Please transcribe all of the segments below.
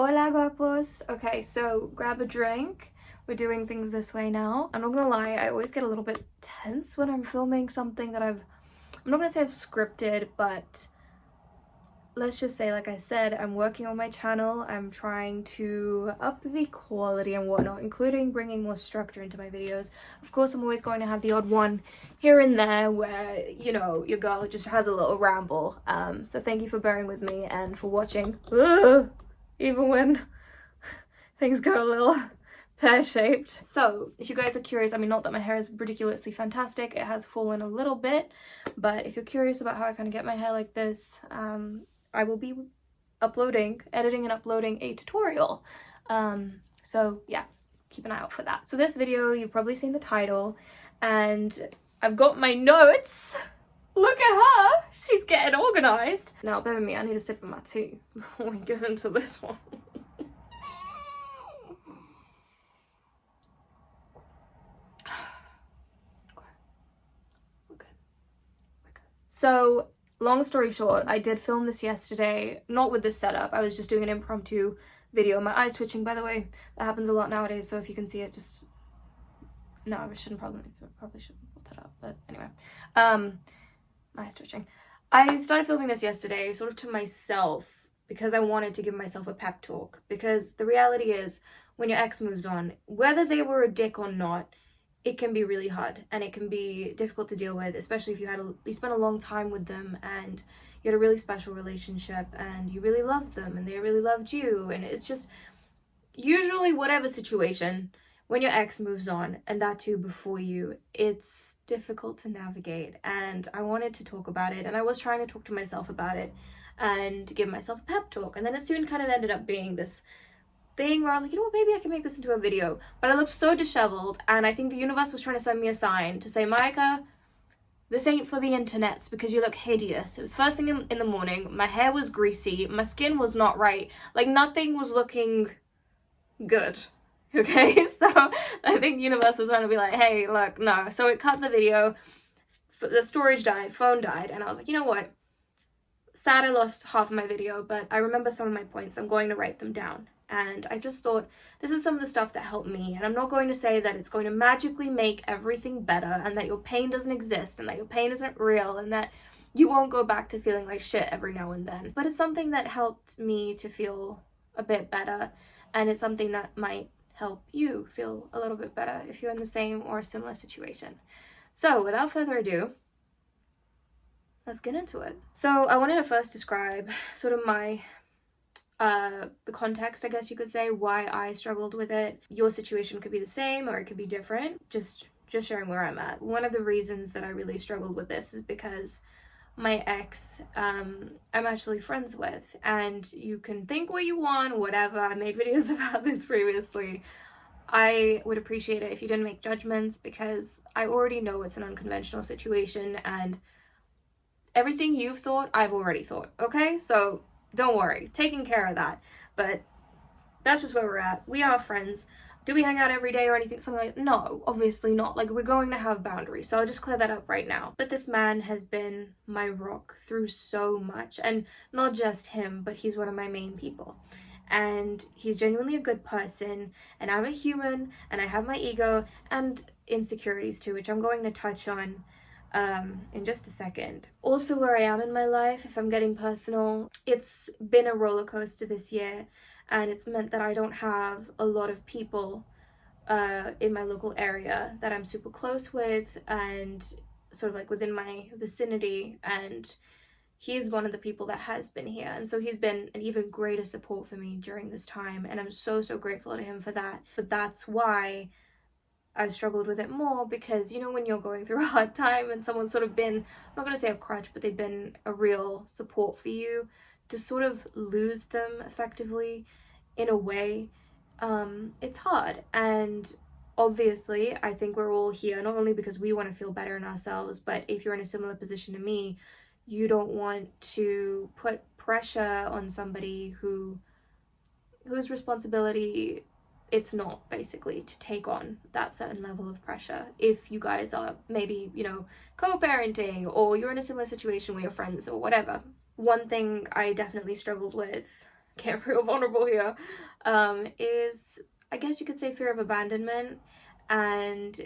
Hola guapos. Okay, so grab a drink. We're doing things this way now. I'm not gonna lie, I always get a little bit tense when I'm filming something that I'm not gonna say I've scripted, but let's just say, like I said, I'm working on my channel. I'm trying to up the quality and whatnot, including bringing more structure into my videos. Of course, I'm always going to have the odd one here and there where, you know, your girl just has a little ramble. So thank you for bearing with me and for watching. Ugh, even when things go a little pear-shaped. So if you guys are curious, I mean, not that my hair is ridiculously fantastic, it has fallen a little bit, but if you're curious about how I kind of get my hair like this, I will be editing and uploading a tutorial. So yeah, keep an eye out for that. So this video, you've probably seen the title, and I've got my notes. Look at her, she's getting organized. Now, bear with me, I need a sip of my tea before we get into this one. So, long story short, I did film this yesterday, not with this setup. I was just doing an impromptu video. My eye's twitching, by the way. That happens a lot nowadays, so if you can see it, just... No, I probably shouldn't put that up, but anyway. My eye's twitching. I started filming this yesterday, sort of to myself, because I wanted to give myself a pep talk. Because the reality is, when your ex moves on, whether they were a dick or not, it can be really hard and it can be difficult to deal with, especially if you spent a long time with them and you had a really special relationship and you really loved them and they really loved you. And it's just usually whatever situation, when your ex moves on, and that too before you, it's difficult to navigate. And I wanted to talk about it, and I was trying to talk to myself about it and give myself a pep talk. And then it soon kind of ended up being this thing where I was like, you know what, maybe I can make this into a video. But I looked so disheveled, and I think the universe was trying to send me a sign to say, Mahika, this ain't for the internets because you look hideous. It was first thing in the morning, my hair was greasy, my skin was not right, like nothing was looking good. Okay, so I think the universe was trying to be like, hey, look, no. So it cut the video, the storage died, phone died, and I was like, you know what? Sad I lost half of my video, but I remember some of my points. I'm going to write them down. And I just thought, this is some of the stuff that helped me. And I'm not going to say that it's going to magically make everything better and that your pain doesn't exist and that your pain isn't real and that you won't go back to feeling like shit every now and then. But it's something that helped me to feel a bit better, and it's something that might help you feel a little bit better if you're in the same or similar situation. So without further ado, let's get into it. So I wanted to first describe sort of my the context, I guess you could say, why I struggled with it. Your situation could be the same or it could be different. Just sharing where I'm at. One of the reasons that I really struggled with this is because my ex, I'm actually friends with, and you can think what you want, whatever. I made videos about this previously. I would appreciate it if you didn't make judgments, because I already know it's an unconventional situation, and everything you've thought, I've already thought, okay? So don't worry, taking care of that. But that's just where we're at. We are friends. Do we hang out every day or anything, something like that? No, obviously not. Like, we're going to have boundaries, so I'll just clear that up right now. But this man has been my rock through so much, and not just him, but he's one of my main people. And he's genuinely a good person, and I'm a human, and I have my ego and insecurities too, which I'm going to touch on in just a second. Also, where I am in my life, if I'm getting personal, it's been a roller coaster this year, and it's meant that I don't have a lot of people in my local area that I'm super close with and sort of like within my vicinity, and he's one of the people that has been here, and so he's been an even greater support for me during this time, and I'm so grateful to him for that. But that's why I've struggled with it more, because, you know, when you're going through a hard time and someone's sort of been, I'm not going to say a crutch, but they've been a real support for you, to sort of lose them effectively in a way, it's hard. And obviously, I think we're all here not only because we want to feel better in ourselves, but if you're in a similar position to me, you don't want to put pressure on somebody whose responsibility it's not, basically, to take on that certain level of pressure. If you guys are maybe, you know, co-parenting, or you're in a similar situation with your friends or whatever. One thing I definitely struggled with get real vulnerable here, is, I guess you could say, fear of abandonment. And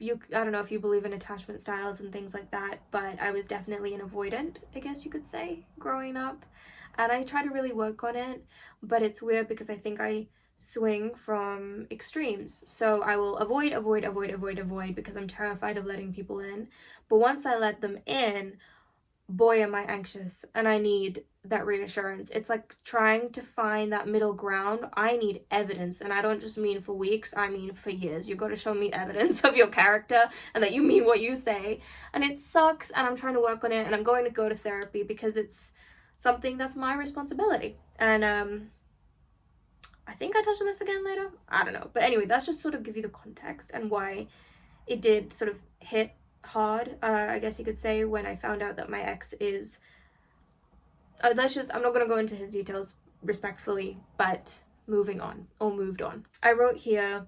I don't know if you believe in attachment styles and things like that, but I was definitely an avoidant, I guess you could say, growing up. And I try to really work on it, but it's weird because I think I swing from extremes. So I will avoid because I'm terrified of letting people in. But once I let them in, boy, am I anxious and I need that reassurance. It's like trying to find that middle ground. I need evidence, and I don't just mean for weeks, I mean for years. You got to show me evidence of your character and that you mean what you say. And it sucks, and I'm trying to work on it, and I'm going to go to therapy because it's something that's my responsibility. And I think I touched on this again later. I don't know. But anyway, that's just sort of give you the context and why it did sort of hit hard, I guess you could say, when I found out that my ex is, I'm not going to go into his details respectfully, but moved on. I wrote here,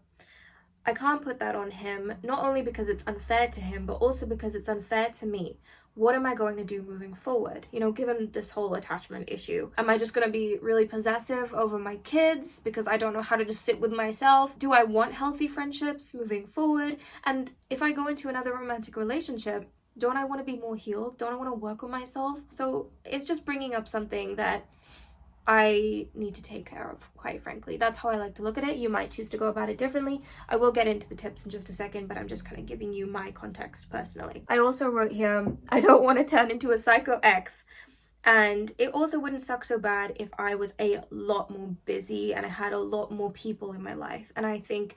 I can't put that on him, not only because it's unfair to him, but also because it's unfair to me. What am I going to do moving forward? You know, given this whole attachment issue, am I just going to be really possessive over my kids because I don't know how to just sit with myself? Do I want healthy friendships moving forward? And if I go into another romantic relationship, don't I want to be more healed? Don't I want to work on myself? So it's just bringing up something that I need to take care of, quite frankly. That's how I like to look at it. You might choose to go about it differently. I will get into the tips in just a second, but I'm just kind of giving you my context personally. I also wrote here, I don't want to turn into a psycho ex. And it also wouldn't suck so bad if I was a lot more busy and I had a lot more people in my life. And I think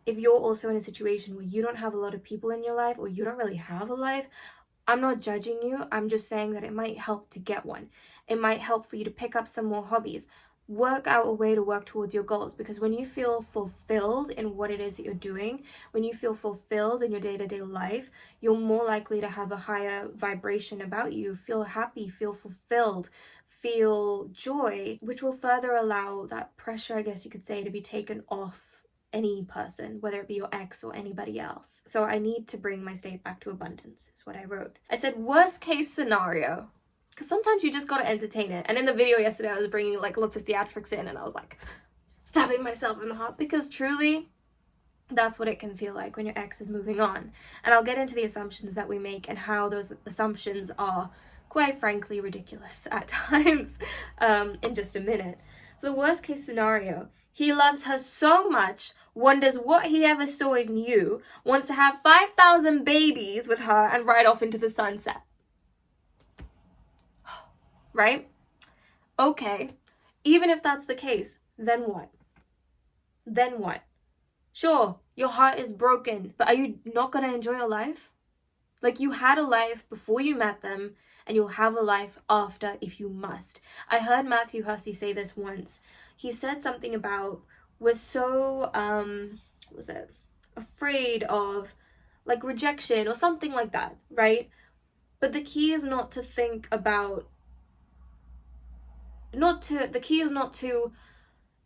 if you're also in a situation where you don't have a lot of people in your life, or you don't really have a life, I'm not judging you. I'm just saying that it might help to get one. It might help for you to pick up some more hobbies. Work out a way to work towards your goals, because when you feel fulfilled in what it is that you're doing, when you feel fulfilled in your day-to-day life, you're more likely to have a higher vibration about you, feel happy, feel fulfilled, feel joy, which will further allow that pressure, I guess you could say, to be taken off any person, whether it be your ex or anybody else. So I need to bring my state back to abundance, is what I wrote. I said worst case scenario, because sometimes you just gotta entertain it. And in the video yesterday, I was bringing like lots of theatrics in, and I was like stabbing myself in the heart, because truly that's what it can feel like when your ex is moving on. And I'll get into the assumptions that we make and how those assumptions are quite frankly ridiculous at times in just a minute. So the worst case scenario, he loves her so much, wonders what he ever saw in you, wants to have 5,000 babies with her and ride off into the sunset. Right? Okay. Even if that's the case, then what? Then what? Sure, your heart is broken, but are you not going to enjoy your life? Like, you had a life before you met them, and you'll have a life after if you must. I heard Matthew Hussey say this once. He said something about, we're so, afraid of, like, rejection or something like that, right? But the key is not to think about, the key is not to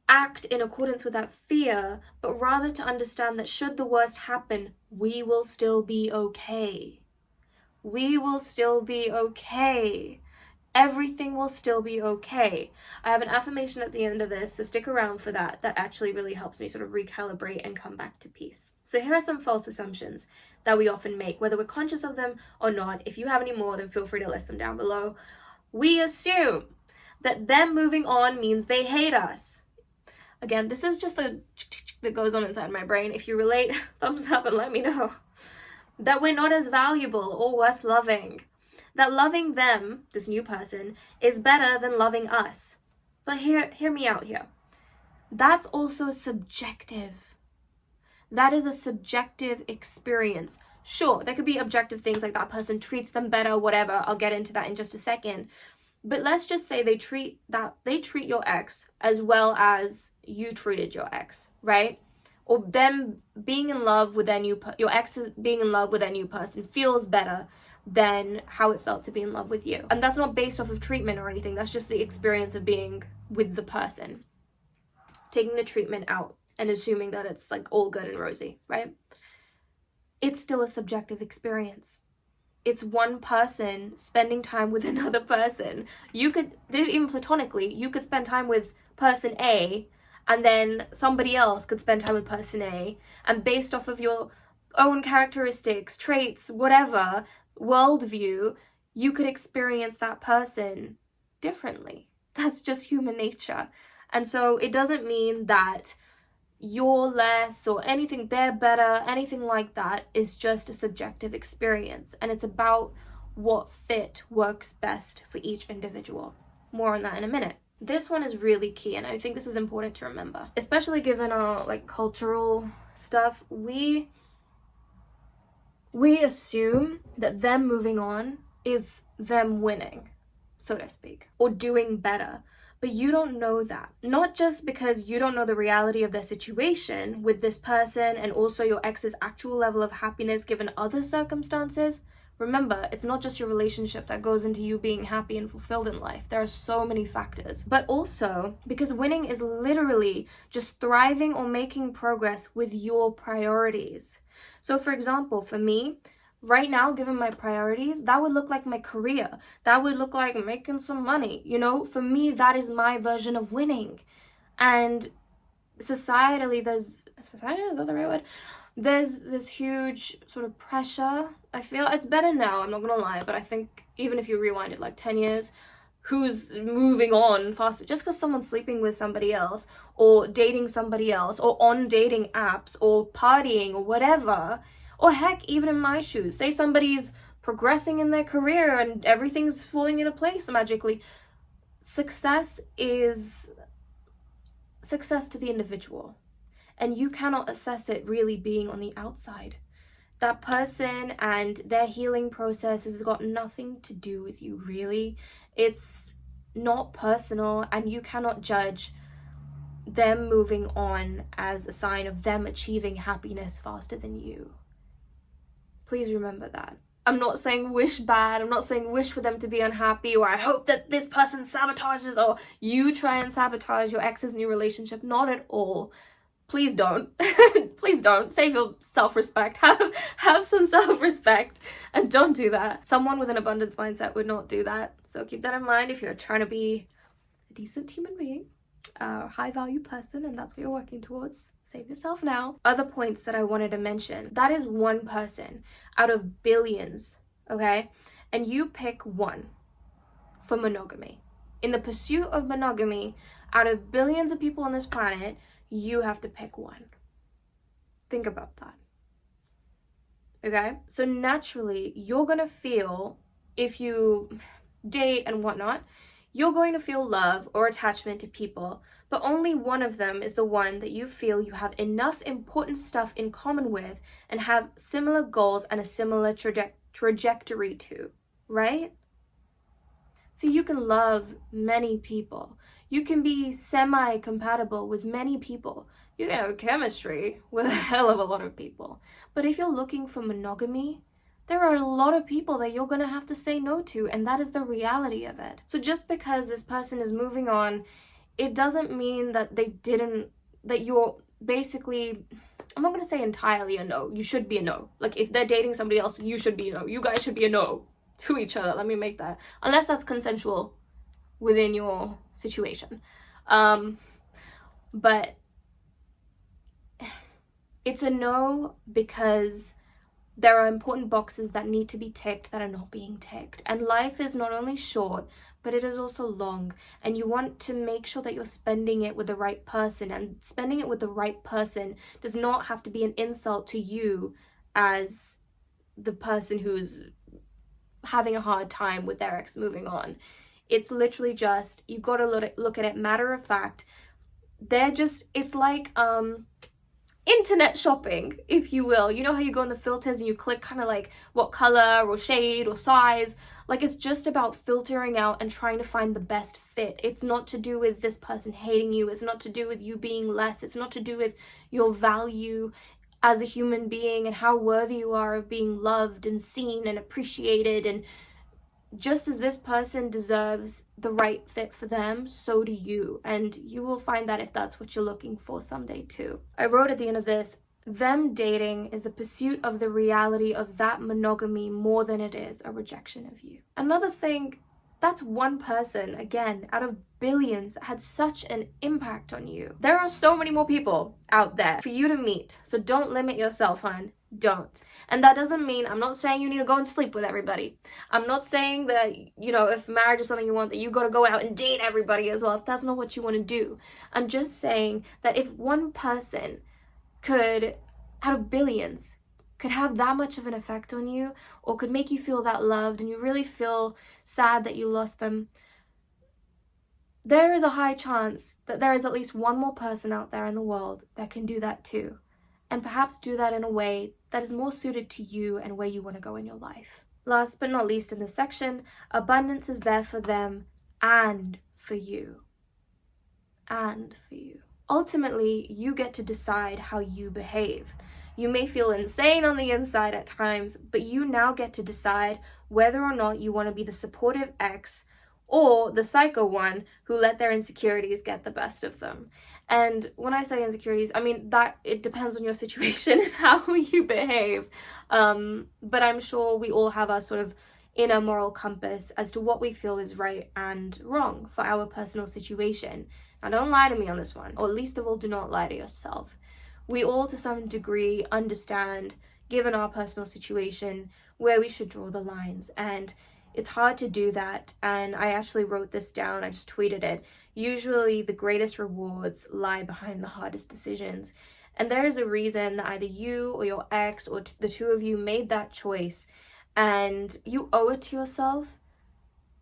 act in accordance with that fear, but rather to understand that should the worst happen, we will still be okay. We will still be okay. Everything will still be okay. I have an affirmation at the end of this, so stick around for that. That actually really helps me sort of recalibrate and come back to peace. So here are some false assumptions that we often make, whether we're conscious of them or not. If you have any more, then feel free to list them down below. We assume that them moving on means they hate us. Again, this is just a that goes on inside my brain. If you relate, thumbs up and let me know. That we're not as valuable or worth loving. That loving them, this new person, is better than loving us. But hear me out here. That's also subjective. That is a subjective experience. Sure, there could be objective things like that person treats them better, whatever. I'll get into that in just a second. But let's just say they treat your ex as well as you treated your ex, right? Or them being in love with your ex being in love with their new person feels better than how it felt to be in love with you. And that's not based off of treatment or anything. That's just the experience of being with the person. Taking the treatment out and assuming that it's like all good and rosy, right? It's still a subjective experience. It's one person spending time with another person. You could, even platonically, you could spend time with person A, and then somebody else could spend time with person A, and based off of your own characteristics, traits, whatever, worldview, you could experience that person differently. That's just human nature. And so it doesn't mean that you're less or anything, they're better, anything like that. Is just a subjective experience, and it's about what fit works best for each individual. More on that in a minute. This one is really key, and I think this is important to remember, especially given our like cultural stuff. We assume that them moving on is them winning, so to speak, or doing better. But you don't know that. Not just because you don't know the reality of their situation with this person and also your ex's actual level of happiness given other circumstances. Remember, it's not just your relationship that goes into you being happy and fulfilled in life. There are so many factors. But also because winning is literally just thriving or making progress with your priorities. So for example, for me, right now, given my priorities, that would look like my career. That would look like making some money. You know, for me, that is my version of winning. And societally, is that the right word? There's this huge sort of pressure. I feel it's better now, I'm not gonna lie, but I think even if you rewind it like 10 years, who's moving on faster just because someone's sleeping with somebody else or dating somebody else or on dating apps or partying or whatever, or heck, even in my shoes, say somebody's progressing in their career and everything's falling into place magically. Success is success to the individual, and you cannot assess it really being on the outside. That person and their healing process has got nothing to do with you, really. It's not personal, and you cannot judge them moving on as a sign of them achieving happiness faster than you. Please remember that. I'm not saying wish bad. I'm not saying wish for them to be unhappy, or I hope that this person sabotages, or you try and sabotage your ex's new relationship. Not at all. Please don't. Please don't. Save your self-respect. Have some self-respect and don't do that. Someone with an abundance mindset would not do that. So keep that in mind if you're trying to be a decent human being, a high-value person, and that's what you're working towards. Save yourself now. Other points that I wanted to mention. That is one person out of billions, okay? And you pick one for monogamy. In the pursuit of monogamy, out of billions of people on this planet, you have to pick one. Think about that. Okay? So naturally, you're gonna feel, if you date and whatnot, you're going to feel love or attachment to people, but only one of them is the one that you feel you have enough important stuff in common with and have similar goals and a similar trajectory to, right? So you can love many people. You can be semi-compatible with many people. You can have chemistry with a hell of a lot of people. But if you're looking for monogamy, there are a lot of people that you're gonna have to say no to, and that is the reality of it. So just because this person is moving on, it doesn't mean that that you're basically, I'm not gonna say entirely a no. You should be a no. Like if they're dating somebody else, you should be a no. You guys should be a no to each other. Let me make that. Unless that's consensual within your situation. But it's a no because there are important boxes that need to be ticked that are not being ticked. And life is not only short, but it is also long. And you want to make sure that you're spending it with the right person. And spending it with the right person does not have to be an insult to you as the person who's having a hard time with their ex moving on. It's literally just, you got to look at it matter of fact. It's like internet shopping, if you will. You know how you go in the filters and you click kind of like what color or shade or size? Like it's just about filtering out and trying to find the best fit. It's not to do with this person hating you. It's not to do with you being less. It's not to do with your value as a human being and how worthy you are of being loved and seen and appreciated. And just as this person deserves the right fit for them, so do you. And you will find that if that's what you're looking for someday too. I wrote at the end of this, them dating is the pursuit of the reality of that monogamy more than it is a rejection of you. Another thing That's one person, again, out of billions that had such an impact on you. There are so many more people out there for you to meet, so don't limit yourself, hon. Don't. And that doesn't mean, I'm not saying you need to go and sleep with everybody. I'm not saying that, if marriage is something you want, that you gotta go out and date everybody as well, if that's not what you want to do. I'm just saying that if one person could, out of billions, could have that much of an effect on you, or could make you feel that loved and you really feel sad that you lost them, there is a high chance that there is at least one more person out there in the world that can do that too, and perhaps do that in a way that is more suited to you and where you want to go in your life. Last but not least in this section, abundance is there for them and for you. And for you. Ultimately, you get to decide how you behave. You may feel insane on the inside at times, but you now get to decide whether or not you want to be the supportive ex or the psycho one who let their insecurities get the best of them. And when I say insecurities, I mean that it depends on your situation and how you behave. But I'm sure we all have our sort of inner moral compass as to what we feel is right and wrong for our personal situation. Now, don't lie to me on this one, or least of all, do not lie to yourself. We all, to some degree, understand, given our personal situation, where we should draw the lines. And it's hard to do that. And I actually wrote this down. I just tweeted it. Usually, the greatest rewards lie behind the hardest decisions. And there is a reason that either you or your ex or the two of you made that choice. And you owe it to yourself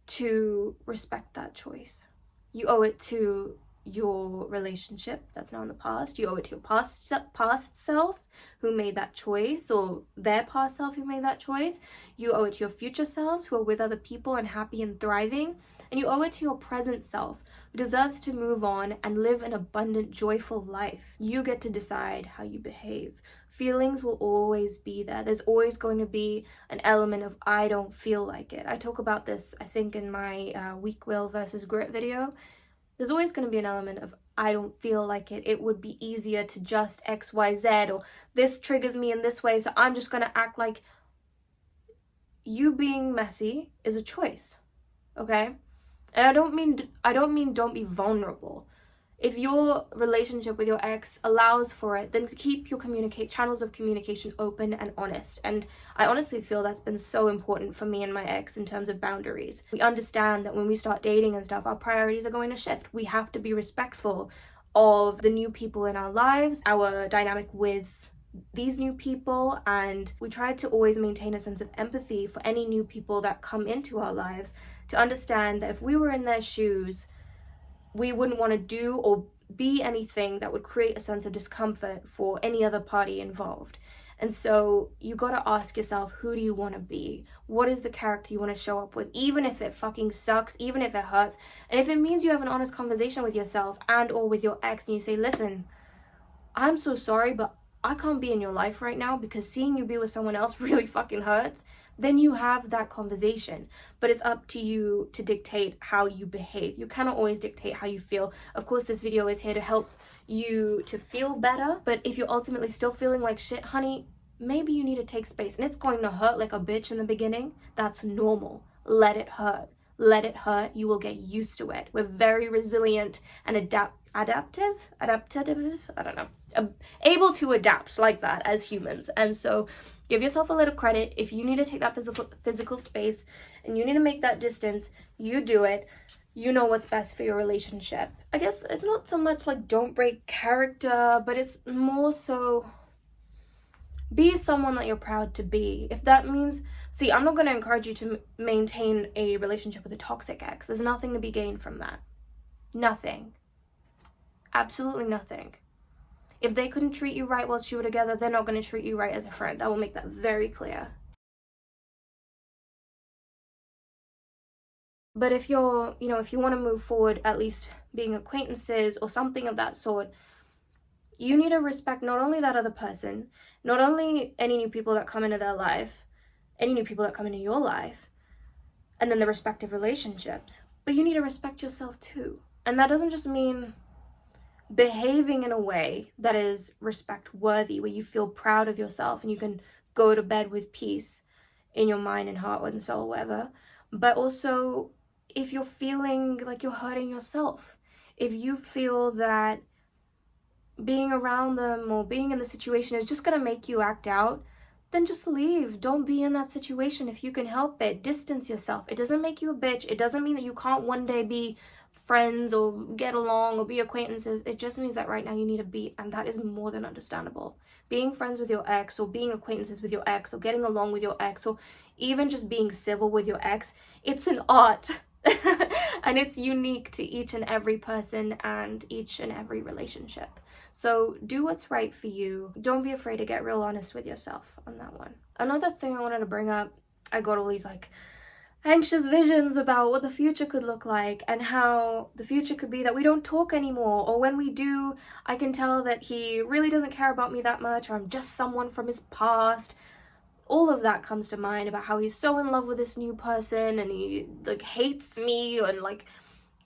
to respect that choice. You owe it to your relationship that's now in the past. You owe it to your past self who made that choice, or their past self who made that choice. You owe it to your future selves who are with other people and happy and thriving. And you owe it to your present self who deserves to move on and live an abundant, joyful life. You get to decide how you behave. Feelings will always be there. There's always going to be an element of I don't feel like it. I talk about this, I think, in my weak will versus grit video. There's always going to be an element of I don't feel like it. It would be easier to just X, Y, Z, or this triggers me in this way, so I'm just going to act like. You being messy is a choice, okay? And I don't mean don't be vulnerable. If your relationship with your ex allows for it, then keep your channels of communication open and honest. And I honestly feel that's been so important for me and my ex in terms of boundaries. We understand that when we start dating and stuff, our priorities are going to shift. We have to be respectful of the new people in our lives, our dynamic with these new people, and we try to always maintain a sense of empathy for any new people that come into our lives, to understand that if we were in their shoes, we wouldn't want to do or be anything that would create a sense of discomfort for any other party involved. And so you gotta ask yourself, who do you want to be? What is the character you want to show up with? Even if it fucking sucks, even if it hurts, and if it means you have an honest conversation with yourself and or with your ex, and you say, listen, I'm so sorry, but I can't be in your life right now because seeing you be with someone else really fucking hurts, then you have that conversation. But it's up to you to dictate how you behave. You cannot always dictate how you feel. Of course, this video is here to help you to feel better, but if you're ultimately still feeling like shit, honey, maybe you need to take space. And it's going to hurt like a bitch in the beginning. That's normal. Let it hurt. Let it hurt. You will get used to it. We're very resilient and adaptive, I don't know, able to adapt like that as humans. And so give yourself a little credit. If you need to take that physical space and you need to make that distance, you do it. You know what's best for your relationship. I guess it's not so much like don't break character, but it's more so be someone that you're proud to be. If that means, see, I'm not going to encourage you to maintain a relationship with a toxic ex. There's nothing to be gained from that. Nothing. Absolutely nothing. If they couldn't treat you right whilst you were together, they're not going to treat you right as a friend. I will make that very clear. But if you're, if you want to move forward, at least being acquaintances or something of that sort, you need to respect not only that other person, not only any new people that come into their life, any new people that come into your life, and then the respective relationships, but you need to respect yourself too. And that doesn't just mean behaving in a way that is respect worthy, where you feel proud of yourself and you can go to bed with peace in your mind and heart and soul, whatever, but also if you're feeling like you're hurting yourself, if you feel that being around them or being in the situation is just gonna make you act out, then just leave. Don't be in that situation if you can help it. Distance yourself. It doesn't make you a bitch. It doesn't mean that you can't one day be friends or get along or be acquaintances. It just means that right now you need a beat, and that is more than understandable. Being friends with your ex, or being acquaintances with your ex, or getting along with your ex, or even just being civil with your ex, it's an art. And it's unique to each and every person and each and every relationship. So do what's right for you. Don't be afraid to get real honest with yourself on that one. Another thing I wanted to bring up, I got all these like anxious visions about what the future could look like, and how the future could be that we don't talk anymore, or when we do, I can tell that he really doesn't care about me that much, or I'm just someone from his past. All of that comes to mind about how he's so in love with this new person and he like hates me. And like,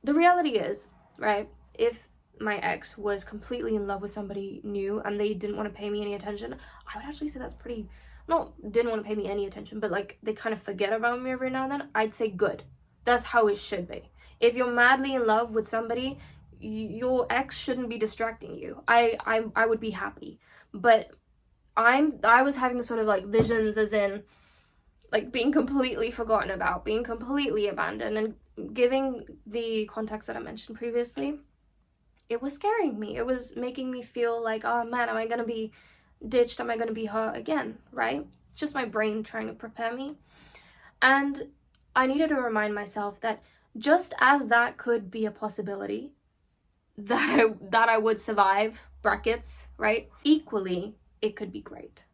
the reality is, right, if my ex was completely in love with somebody new and they didn't want to pay me any attention, I would actually say that's pretty, not didn't want to pay me any attention, but like they kind of forget about me every now and then, I'd say good. That's how it should be. If you're madly in love with somebody, your ex shouldn't be distracting you. I would be happy. But I was having sort of like visions, as in like being completely forgotten about, being completely abandoned, and giving the context that I mentioned previously, it was scaring me. It was making me feel like, oh man, am I gonna be ditched? Am I gonna be hurt again? Right? It's just my brain trying to prepare me. And I needed to remind myself that just as that could be a possibility, that I would survive, brackets, right? Equally, it could be great.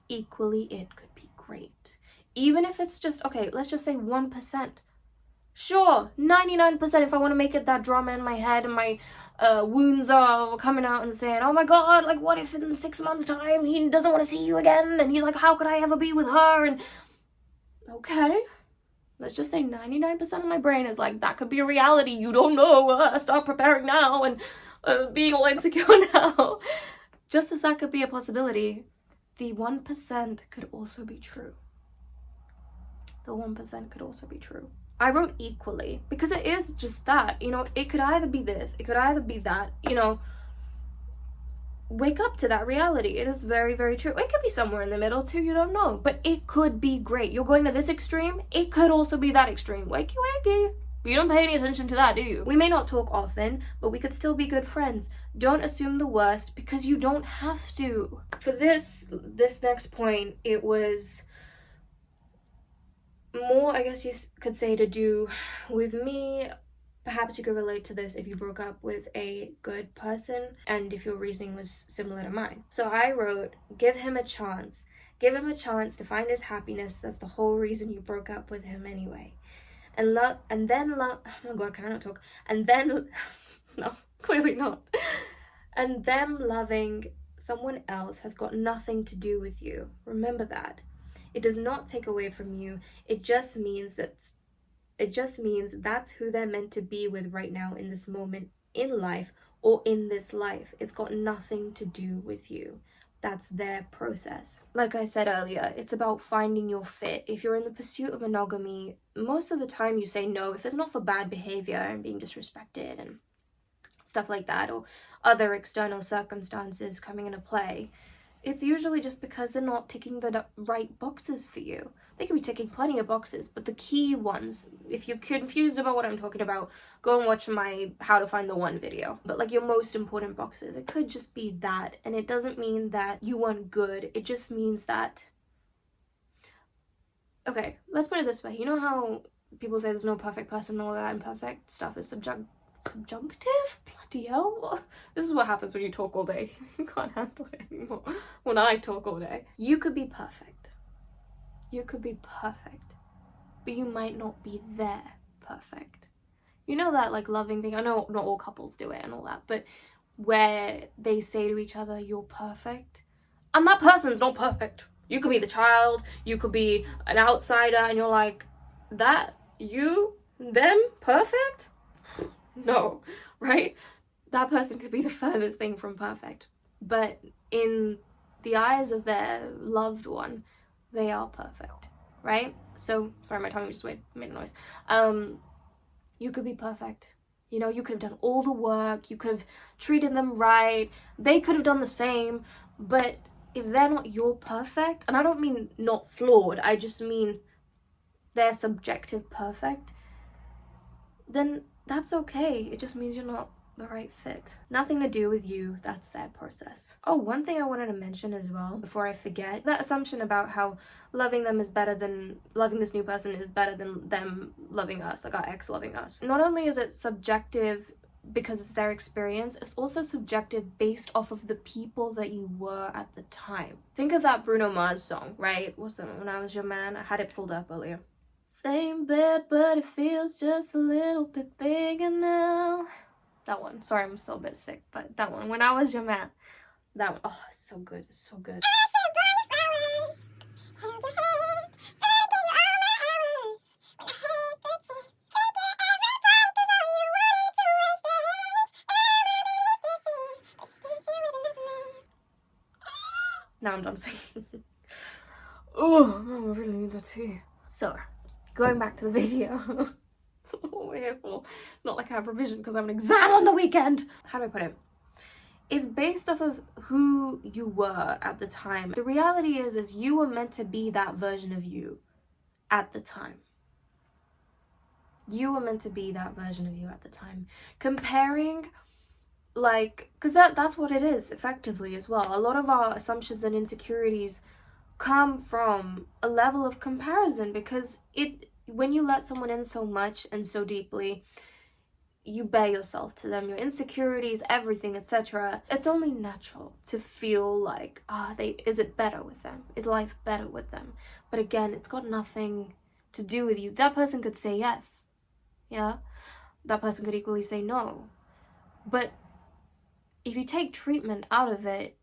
Equally, it could be great. Even if it's just, okay, let's just say 1%. Sure, 99% if I want to make it that drama in my head and my wounds are coming out and saying, oh my god, like what if in 6 months time he doesn't want to see you again, and he's like, how could I ever be with her? And okay, let's just say 99% of my brain is like, that could be a reality, you don't know, start preparing now, and being all insecure now. Just as that could be a possibility, the 1% could also be true. The 1% could also be true. I wrote equally because it is just that, you know, it could either be this, it could either be that, you know. Wake up to that reality. It is very, very true. It could be somewhere in the middle too, you don't know, but it could be great. You're going to this extreme, it could also be that extreme. Wakey wakey. But you don't pay any attention to that, do you? We may not talk often, but we could still be good friends. Don't assume the worst, because you don't have to. For this next point, it was more, I guess you could say, to do with me. Perhaps you could relate to this if you broke up with a good person and if your reasoning was similar to mine. So I wrote, give him a chance. Give him a chance to find his happiness. That's the whole reason you broke up with him anyway. And love, oh my god, can I not talk? And then, no, clearly not. And them loving someone else has got nothing to do with you. Remember that. It does not take away from you. It just means that's who they're meant to be with right now in this moment in life, or in this life. It's got nothing to do with you. That's their process. Like I said earlier, it's about finding your fit. If you're in the pursuit of monogamy, most of the time you say no if it's not for bad behavior and being disrespected and stuff like that, or other external circumstances coming into play. It's usually just because they're not ticking the right boxes for you. They could be ticking plenty of boxes, but the key ones, if you're confused about what I'm talking about, go and watch my How to Find the One video. But like your most important boxes, it could just be that. And it doesn't mean that you weren't good. It just means that... Okay, let's put it this way. You know how people say there's no perfect person and all that imperfect stuff is subjunctive? Bloody hell. This is what happens when you talk all day. You can't handle it anymore. When I talk all day. You could be perfect. You could be perfect. But you might not be there perfect. You know that like loving thing? I know not all couples do it and all that, but where they say to each other, you're perfect. And that person's not perfect. You could be the child, you could be an outsider, and you're like, that, you, them, perfect? No, right? That person could be the furthest thing from perfect. But in the eyes of their loved one, they are perfect, right? So, sorry, my tongue just made a noise. You could be perfect. You know, you could have done all the work, you could have treated them right, they could have done the same, but if they're not your perfect, and I don't mean not flawed, I just mean their subjective perfect, then that's okay. It just means you're not the right fit. Nothing to do with you, that's their process. Oh, one thing I wanted to mention as well, before I forget, that assumption about how loving them is better than, loving this new person is better than them loving us, like our ex loving us. Not only is it subjective because it's their experience, it's also subjective based off of the people that you were at the time. Think of that Bruno Mars song, right? What's that? When I Was Your Man? I had it pulled up earlier. Same bed, but it feels just a little bit bigger now. That one. Sorry, I'm still a bit sick, but that one. When I Was Your Man. That one. Oh, it's so good. It's so good. Now I'm done singing. Oh, I really need the tea. So, going back to the video. That's not what we're here for. It's not like I have revision because I have an exam on the weekend. How do I put it? It's based off of who you were at the time. The reality is you were meant to be that version of you at the time. You were meant to be that version of you at the time. Comparing, like, because that's what it is effectively as well. A lot of our assumptions and insecurities come from a level of comparison, because when you let someone in so much and so deeply, you bare yourself to them, your insecurities, everything, etc. It's only natural to feel like, is it better with them? Is life better with them? But again, it's got nothing to do with you. That person could say yes, yeah? That person could equally say no. But if you take treatment out of it,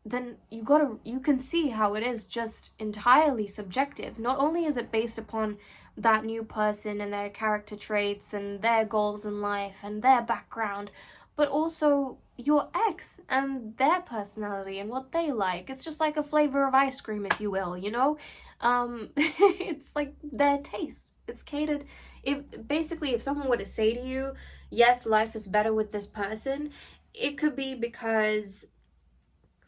then you can see how it is just entirely subjective. Not only is it based upon that new person and their character traits and their goals in life and their background, but also your ex and their personality and what they like. It's just like a flavor of ice cream, if you will, you know? It's like their taste. It's catered. If someone were to say to you, yes, life is better with this person, it could be because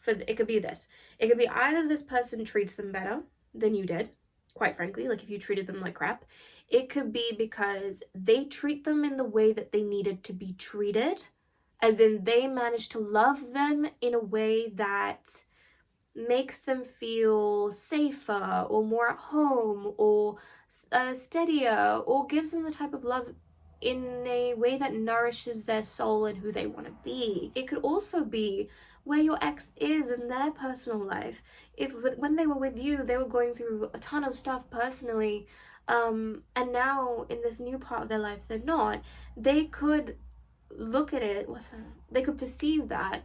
it could be this. It could be either this person treats them better than you did, quite frankly, like if you treated them like crap. It could be because they treat them in the way that they needed to be treated, as in they managed to love them in a way that makes them feel safer or more at home or steadier, or gives them the type of love in a way that nourishes their soul and who they want to be. It could also be where your ex is in their personal life. If when they were with you, they were going through a ton of stuff personally, and now in this new part of their life they're not, they could look at it, they could perceive that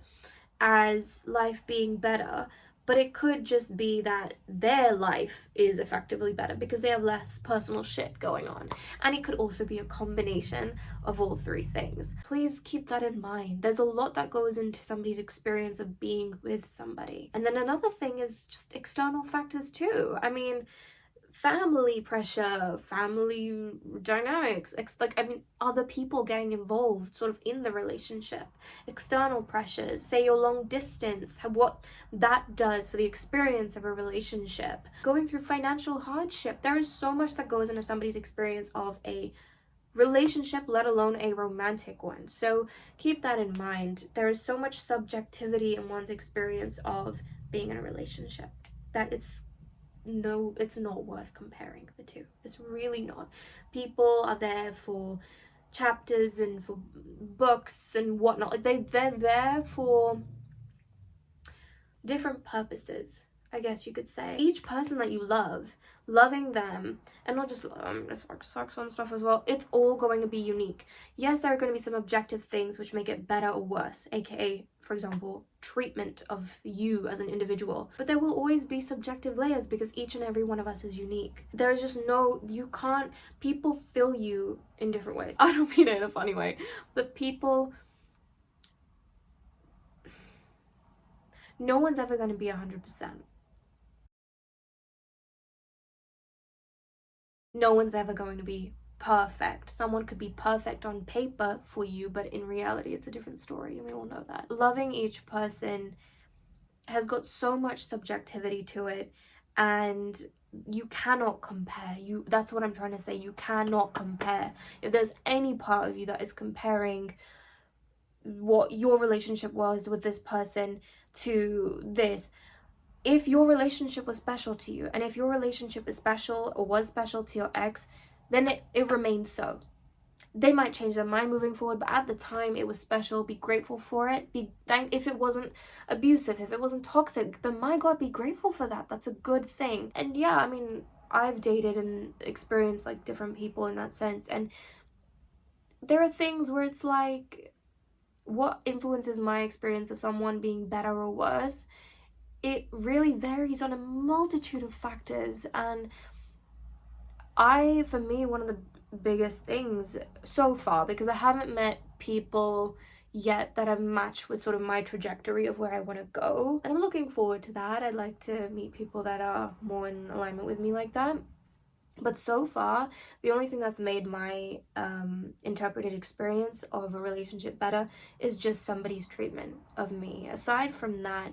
as life being better, but it could just be that their life is effectively better because they have less personal shit going on. And it could also be a combination of all three things. Please keep that in mind. There's a lot that goes into somebody's experience of being with somebody. And then another thing is just external factors too. I mean, family pressure, family dynamics, other people getting involved sort of in the relationship, external pressures, say your long distance, what that does for the experience of a relationship, going through financial hardship. There is so much that goes into somebody's experience of a relationship, let alone a romantic one. So keep that in mind. There is so much subjectivity in one's experience of being in a relationship that it's not worth comparing the two. It's really not. People are there for chapters and for books and whatnot. Like they're there for different purposes, I guess you could say. Each person that you love, loving them, and not just sucks on stuff as well, it's all going to be unique. Yes, there are going to be some objective things which make it better or worse, aka, for example, treatment of you as an individual. But there will always be subjective layers because each and every one of us is unique. There is just people fill you in different ways. I don't mean it in a funny way, but no one's ever going to be 100%. no one's ever going to be perfect. Someone could be perfect on paper for you, but in reality it's a different story, and we all know that. Loving each person has got so much subjectivity to it, and you cannot compare. That's what I'm trying to say. You cannot compare. If there's any part of you that is comparing what your relationship was with this person to this, if your relationship was special to you, and if your relationship is special or was special to your ex, then it remains so. They might change their mind moving forward, but at the time it was special. Be grateful for it. If it wasn't abusive, if it wasn't toxic, then my God, be grateful for that. That's a good thing. And yeah, I mean, I've dated and experienced like different people in that sense, and there are things where it's like, what influences my experience of someone being better or worse? It really varies on a multitude of factors, and for me, one of the biggest things so far, because I haven't met people yet that have matched with sort of my trajectory of where I want to go, and I'm looking forward to that. I'd like to meet people that are more in alignment with me like that. But so far, the only thing that's made my interpreted experience of a relationship better is just somebody's treatment of me. Aside from that,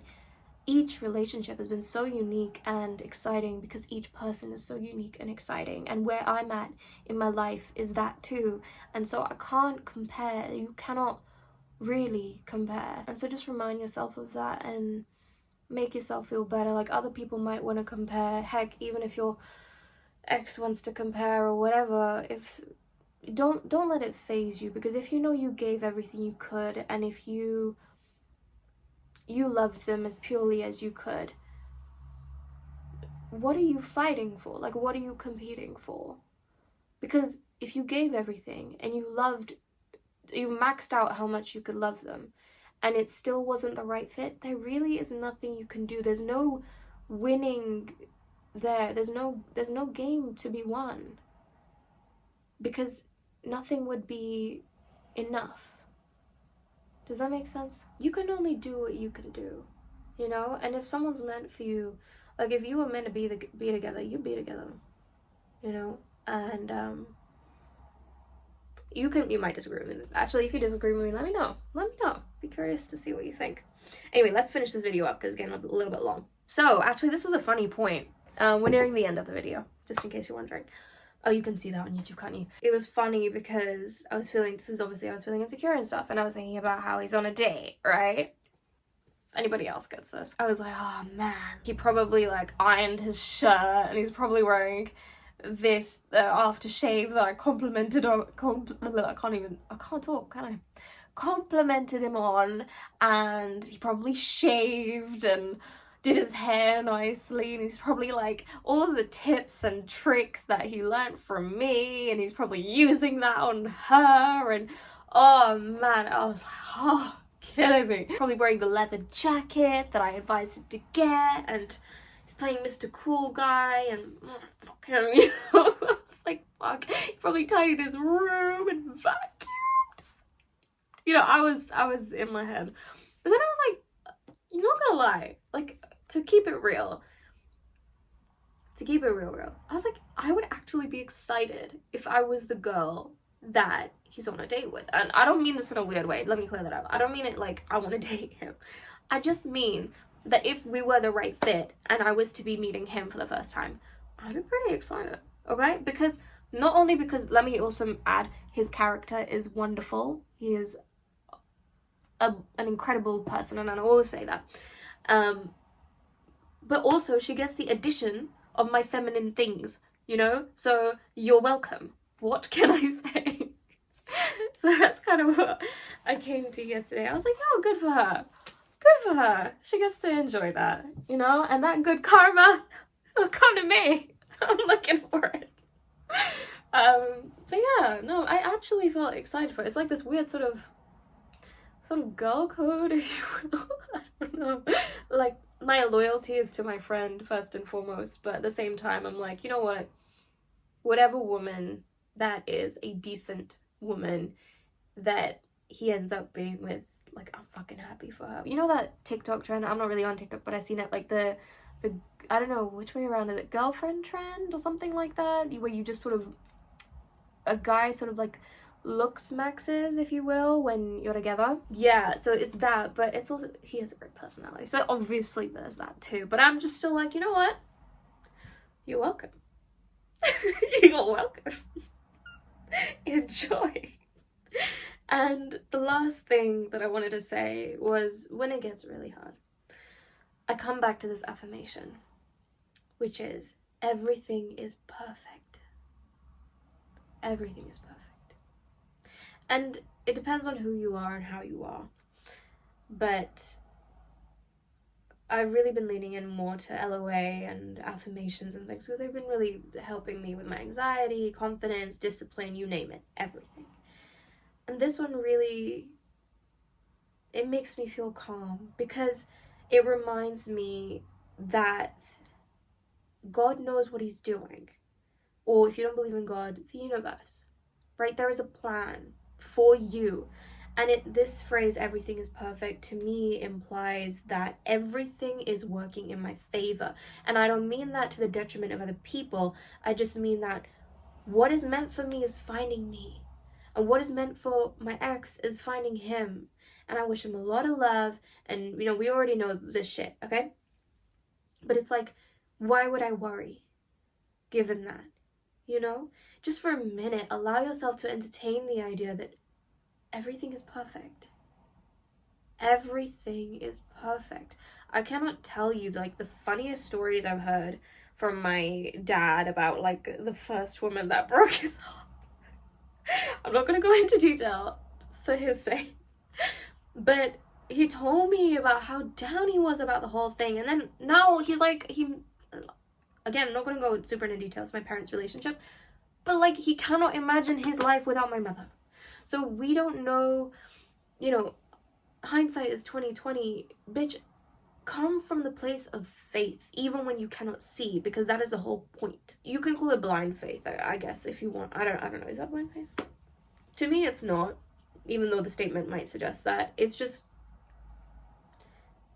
each relationship has been so unique and exciting because each person is so unique and exciting, and where I'm at in my life is that too. And so I can't compare. You cannot really compare. And so just remind yourself of that and make yourself feel better. Like, other people might want to compare. Heck, even if your ex wants to compare or whatever, if don't let it phase you, because if you know you gave everything you could, and if you loved them as purely as you could, what are you fighting for? Like, what are you competing for? Because if you gave everything and you maxed out how much you could love them, and it still wasn't the right fit, there really is nothing you can do. There's no winning there. There's no game to be won, because nothing would be enough. Does that make sense? You can only do what you can do, you know? And if someone's meant for you, like, if you were meant to be together, you'd be together, you know? And you might disagree with me. Actually, if you disagree with me, let me know. Be curious to see what you think. Anyway, let's finish this video up, because it's getting a little bit long. So actually, this was a funny point. We're nearing the end of the video, just in case you're wondering. Oh, you can see that on YouTube, can't you? It was funny because I was feeling insecure and stuff, and I was thinking about how he's on a date, right? If anybody else gets this, I was like, oh man, he probably like ironed his shirt, and he's probably wearing this aftershave that I complimented on. I can't talk, can I? Complimented him on, and he probably shaved and did his hair nicely, and he's probably like all of the tips and tricks that he learned from me, and he's probably using that on her. And oh man, I was like, oh, killing me. Probably wearing the leather jacket that I advised him to get, and he's playing Mr. Cool Guy, and fuck him, you know. I was like, fuck. He probably tidied his room and vacuumed. You know, I was in my head. But then I was like, I'm not gonna lie, like, to keep it real, I was like, I would actually be excited if I was the girl that he's on a date with. And I don't mean this in a weird way. Let me clear that up. I don't mean it like I want to date him. I just mean that if we were the right fit and I was to be meeting him for the first time, I'd be pretty excited, okay? Because not only because, let me also add, his character is wonderful. He is an incredible person, and I always say that. But also she gets the addition of my feminine things, you know? So you're welcome. What can I say? So that's kind of what I came to yesterday. I was like, oh, good for her. Good for her. She gets to enjoy that, you know? And that good karma will come to me. I'm looking for it. But yeah, no, I actually felt excited for it. It's like this weird sort of girl code, if you will. I don't know. Like, my loyalty is to my friend first and foremost, but at the same time I'm like, you know what, whatever woman that is a decent woman that he ends up being with, like, I'm fucking happy for her. You know that TikTok trend? I'm not really on TikTok, but I've seen it, like the I don't know which way around is it, girlfriend trend or something like that, where you just sort of, a guy sort of like looks maxes, if you will, when you're together. Yeah, so it's that, but it's also, he has a great personality, so obviously there's that too. But I'm just still like, you know what? You're welcome. You're welcome. Enjoy. And the last thing that I wanted to say was, when it gets really hard, I come back to this affirmation, which is, everything is perfect. Everything is perfect. And it depends on who you are and how you are. But I've really been leaning in more to LOA and affirmations and things, because they've been really helping me with my anxiety, confidence, discipline, you name it, everything. And this one really, it makes me feel calm, because it reminds me that God knows what he's doing. Or if you don't believe in God, the universe, right? There is a plan for you. And this phrase, everything is perfect, to me implies that everything is working in my favor. And I don't mean that to the detriment of other people. I just mean that what is meant for me is finding me. And what is meant for my ex is finding him. And I wish him a lot of love. And, we already know this shit, okay? But it's like, why would I worry, given that? Just for a minute, allow yourself to entertain the idea that everything is perfect. Everything is perfect. I cannot tell you, the funniest stories I've heard from my dad about, the first woman that broke his heart. I'm not going to go into detail for his sake. But he told me about how down he was about the whole thing. And then now he's again, I'm not going to go super into details, my parents' relationship. But, he cannot imagine his life without my mother. So we don't know, hindsight is 2020. Bitch, come from the place of faith, even when you cannot see, because that is the whole point. You can call it blind faith, I guess, if you want. I don't know. Is that blind faith? To me, it's not, even though the statement might suggest that. It's just,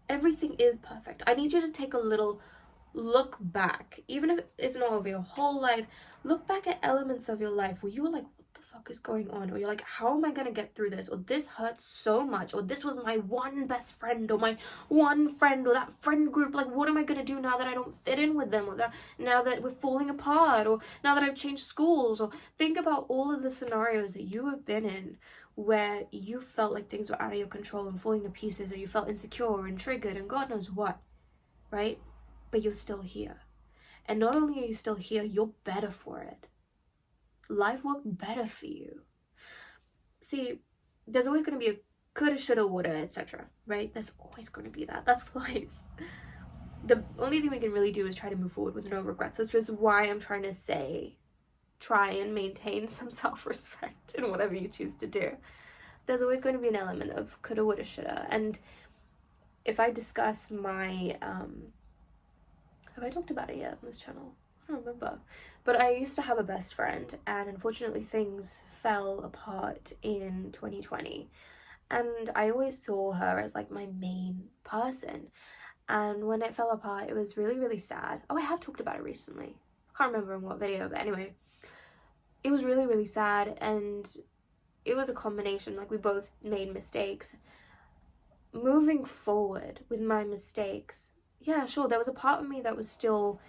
everything is perfect. I need you to take a little look back, even if it's not over your whole life. Look back at elements of your life where you were like, what the fuck is going on? Or you're like, how am I gonna get through this? Or this hurts so much. Or this was my one best friend, or my one friend, or that friend group. What am I gonna do now that I don't fit in with them? Or now that we're falling apart? Or now that I've changed schools? Or think about all of the scenarios that you have been in where you felt like things were out of your control and falling to pieces, or you felt insecure and triggered and God knows what, right? But you're still here. And not only are you still here, you're better for it. Life worked better for you. See, there's always going to be a coulda, shoulda, woulda, etc., right? There's always going to be that. That's life. The only thing we can really do is try to move forward with no regrets. That's just why I'm trying to say, try and maintain some self-respect in whatever you choose to do. There's always going to be an element of coulda, woulda, shoulda. And if I discuss my... have I talked about it yet on this channel? I don't remember. But I used to have a best friend, and unfortunately things fell apart in 2020. And I always saw her as my main person. And when it fell apart, it was really, really sad. Oh, I have talked about it recently. I can't remember in what video, but anyway. It was really, really sad, and it was a combination. We both made mistakes. Moving forward with my mistakes, yeah, sure, there was a part of me that was still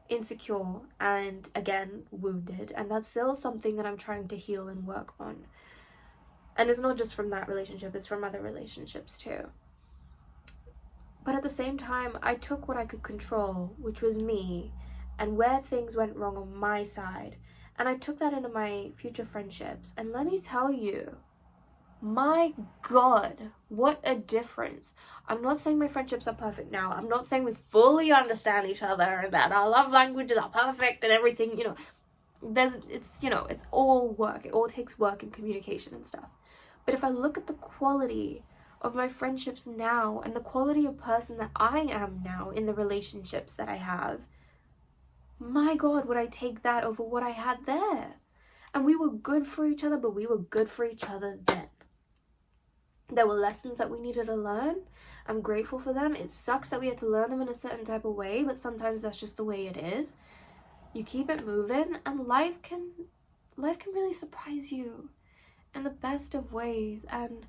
insecure and, again, wounded. And that's still something that I'm trying to heal and work on. And it's not just from that relationship, it's from other relationships too. But at the same time, I took what I could control, which was me, and where things went wrong on my side. And I took that into my future friendships. And let me tell you, my God, what a difference. I'm not saying my friendships are perfect now. I'm not saying we fully understand each other and that our love languages are perfect and everything, it's all work. It all takes work and communication and stuff. But if I look at the quality of my friendships now and the quality of person that I am now in the relationships that I have, my God, would I take that over what I had there? And we were good for each other, but we were good for each other then. There were lessons that we needed to learn. I'm grateful for them. It sucks that we had to learn them in a certain type of way, but sometimes that's just the way it is. You keep it moving, and life can really surprise you in the best of ways. And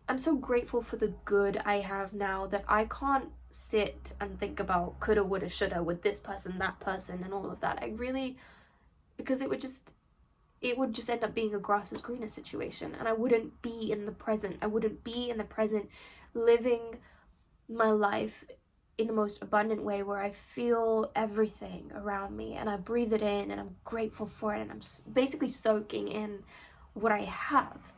I'm so grateful for the good I have now, that I can't sit and think about coulda, woulda, shoulda with this person, that person, and all of that. Because it would just end up being a grass is greener situation, and I wouldn't be in the present. I wouldn't be in the present living my life in the most abundant way, where I feel everything around me and I breathe it in and I'm grateful for it, and I'm basically soaking in what I have.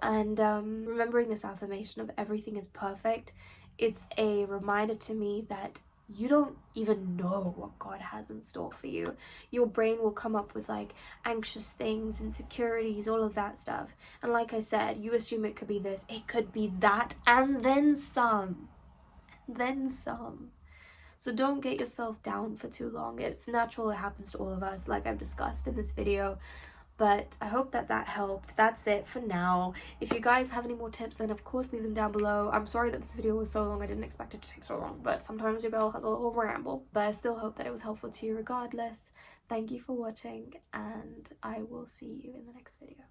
And remembering this affirmation of everything is perfect, it's a reminder to me that you don't even know what God has in store for you. Your brain will come up with like anxious things, insecurities, all of that stuff. And like I said, you assume it could be this, it could be that, and then some. So don't get yourself down for too long. It's natural, it happens to all of us, like I've discussed in this video. But I hope that helped. That's it for now. If you guys have any more tips, then of course leave them down below. I'm sorry that this video was so long. I didn't expect it to take so long, but sometimes your girl has a little ramble. But I still hope that it was helpful to you regardless. Thank you for watching, and I will see you in the next video.